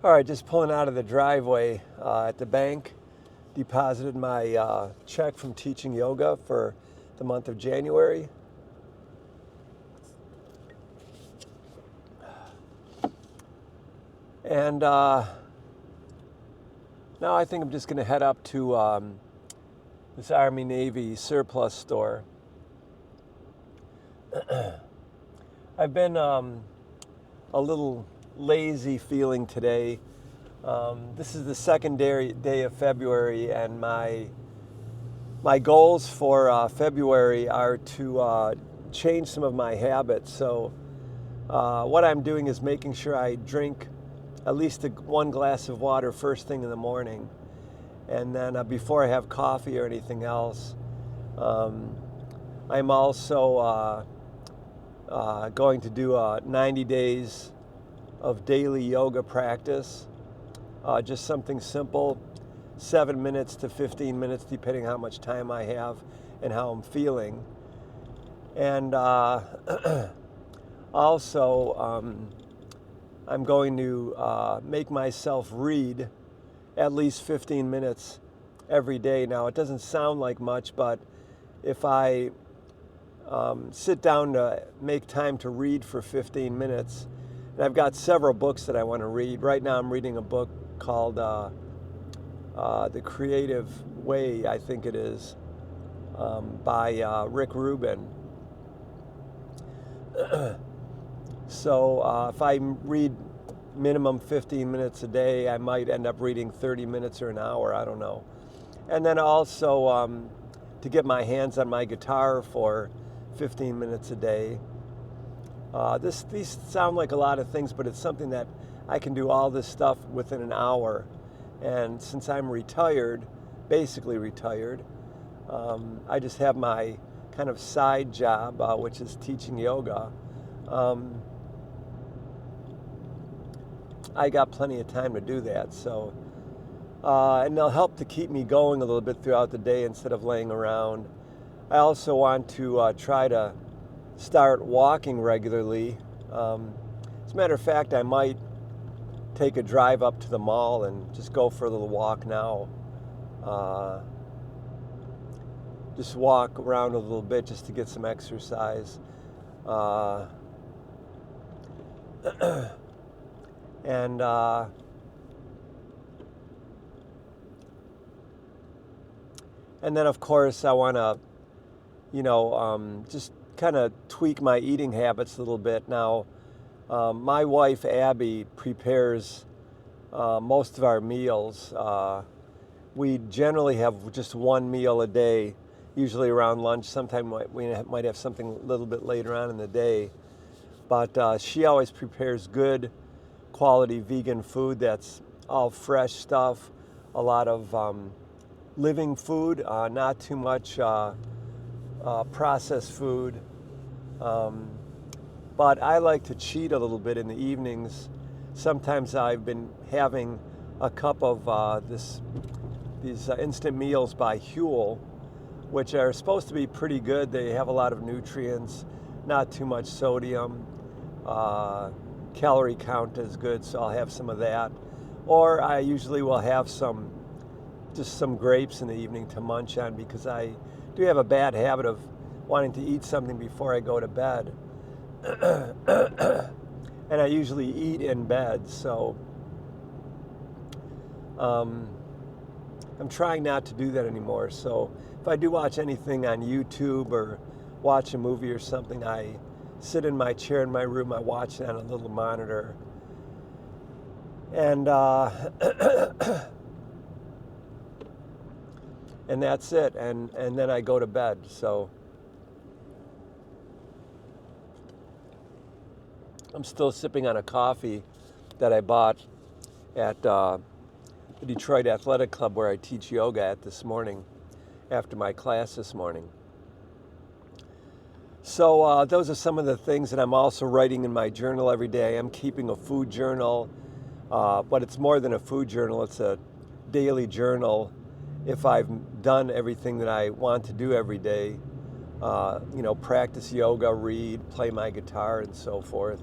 All right, just pulling out of the driveway at the bank. Deposited my check from teaching yoga for the month of January. And now I think I'm just going to head up to this Army-Navy surplus store. I've been a little lazy feeling today. This is the second day of February, and my goals for February are to change some of my habits. So what I'm doing is making sure I drink at least one glass of water first thing in the morning, and then before I have coffee or anything else. I'm also going to do 90 days of daily yoga practice. Just something simple, 7 minutes to 15 minutes, depending how much time I have and how I'm feeling. And also, I'm going to make myself read at least 15 minutes every day. Now, it doesn't sound like much, but if I sit down to make time to read for 15 minutes, and I've got several books that I want to read. Right now I'm reading a book called The Creative Way, I think it is, by Rick Rubin. So if I read minimum 15 minutes a day, I might end up reading 30 minutes or an hour, I don't know. And then also to get my hands on my guitar for 15 minutes a day. These sound like a lot of things, but it's something that I can do all this stuff within an hour. And since I'm retired, basically retired, I just have my kind of side job, which is teaching yoga. I got plenty of time to do that. So, and they'll help to keep me going a little bit throughout the day instead of laying around. I also want to try to start walking regularly. As a matter of fact, I might take a drive up to the mall and just go for a little walk now. Just walk around a little bit just to get some exercise. And then, of course, I want to, just kind of tweak my eating habits a little bit. Now, my wife, Abby, prepares most of our meals. We generally have just one meal a day, usually around lunch. Sometimes we might have something a little bit later on in the day. But she always prepares good quality vegan food that's all fresh stuff, a lot of living food, not too much processed food. But I like to cheat a little bit in the evenings. Sometimes I've been having a cup of these instant meals by Huel, which are supposed to be pretty good. They have a lot of nutrients, not too much sodium. Calorie count is good, so I'll have some of that. Or I usually will have just some grapes in the evening to munch on, because I do have a bad habit of wanting to eat something before I go to bed. And I usually eat in bed, so I'm trying not to do that anymore. So if I do watch anything on YouTube or watch a movie or something, I sit in my chair in my room, I watch it on a little monitor. And and that's it. And then I go to bed. So I'm still sipping on a coffee that I bought at the Detroit Athletic Club, where I teach yoga at this morning, after my class this morning. So those are some of the things that I'm also writing in my journal every day. I am keeping a food journal, but it's more than a food journal. It's a daily journal. If I've done everything that I want to do every day, practice yoga, read, play my guitar, and so forth.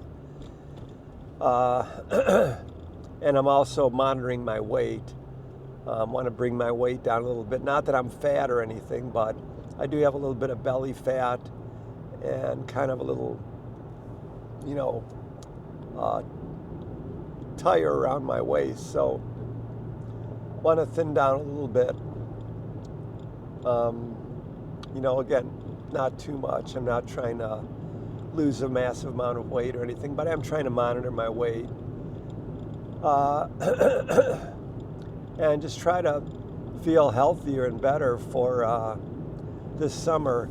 And I'm also monitoring my weight. Want to bring my weight down a little bit. Not that I'm fat or anything, but I do have a little bit of belly fat and kind of a little, you know, tire around my waist. So want to thin down a little bit. You know, again, not too much. I'm not trying to lose a massive amount of weight or anything, but I'm trying to monitor my weight. And just try to feel healthier and better for this summer.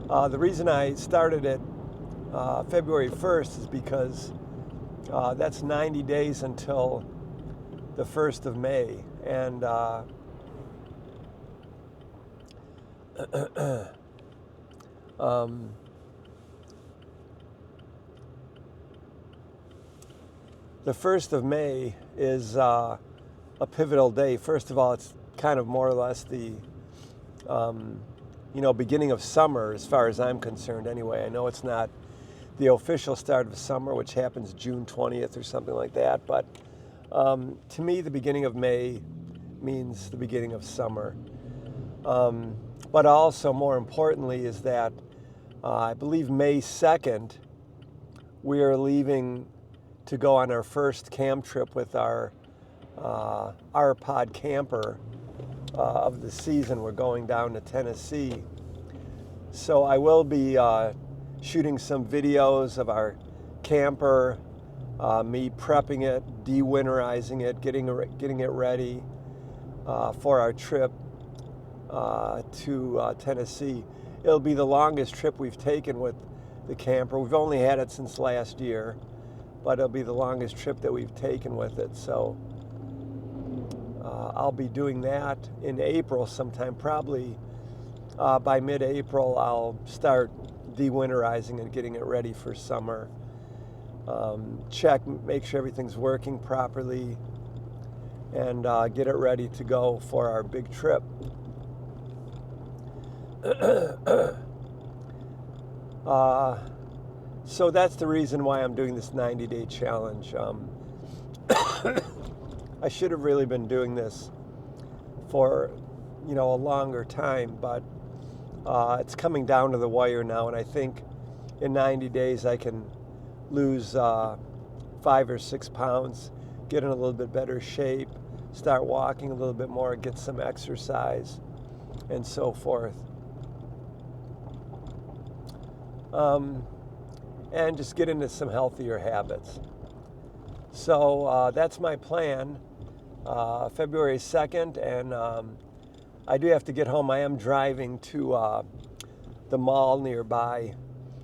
The reason I started it February 1st is because that's 90 days until the 1st of May. And the 1st of May is a pivotal day. First of all, it's kind of more or less the beginning of summer as far as I'm concerned anyway. I know it's not the official start of summer, which happens June 20th or something like that, but to me the beginning of May means the beginning of summer. But also more importantly is that I believe May 2nd we are leaving to go on our first camp trip with our pod camper of the season. We're going down to Tennessee. So I will be shooting some videos of our camper, me prepping it, de-winterizing it, getting it ready for our trip to Tennessee. It'll be the longest trip we've taken with the camper. We've only had it since last year, but it'll be the longest trip that we've taken with it. So I'll be doing that in April sometime. Probably by mid-April, I'll start de-winterizing and getting it ready for summer. Make sure everything's working properly, and get it ready to go for our big trip. So that's the reason why I'm doing this 90-day challenge. I should have really been doing this for, a longer time, but it's coming down to the wire now, and I think in 90 days I can lose 5 or 6 pounds, get in a little bit better shape, start walking a little bit more, get some exercise, and so forth. And just get into some healthier habits. So that's my plan, February 2nd, and I do have to get home. I am driving to the mall nearby.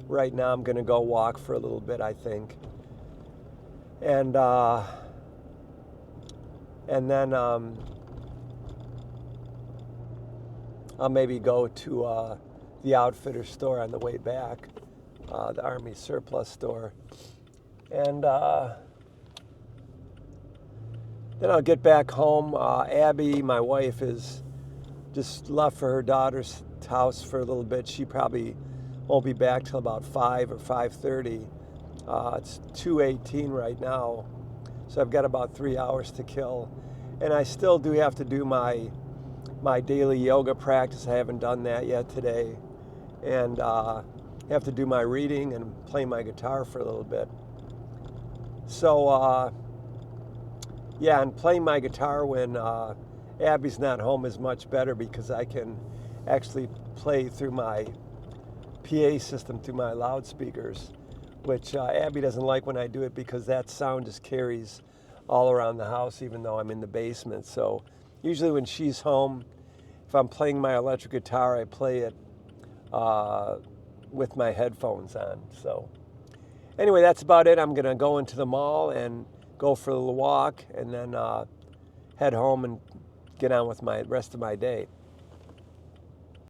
Right now I'm going to go walk for a little bit, I think. And then I'll maybe go to the Outfitter store on the way back, the Army surplus store. And then I'll get back home. Abby, my wife, is just left for her daughter's house for a little bit. She probably won't be back till about 5 or 5:30. It's 2:18 right now, so I've got about 3 hours to kill. And I still do have to do my daily yoga practice. I haven't done that yet today. And have to do my reading and play my guitar for a little bit. So, and playing my guitar when Abby's not home is much better because I can actually play through my PA system, through my loudspeakers, which Abby doesn't like when I do it because that sound just carries all around the house, even though I'm in the basement. So usually when she's home, if I'm playing my electric guitar, I play it with my headphones on. So anyway, that's about it. I'm going to go into the mall and go for a little walk, and then head home and get on with my rest of my day.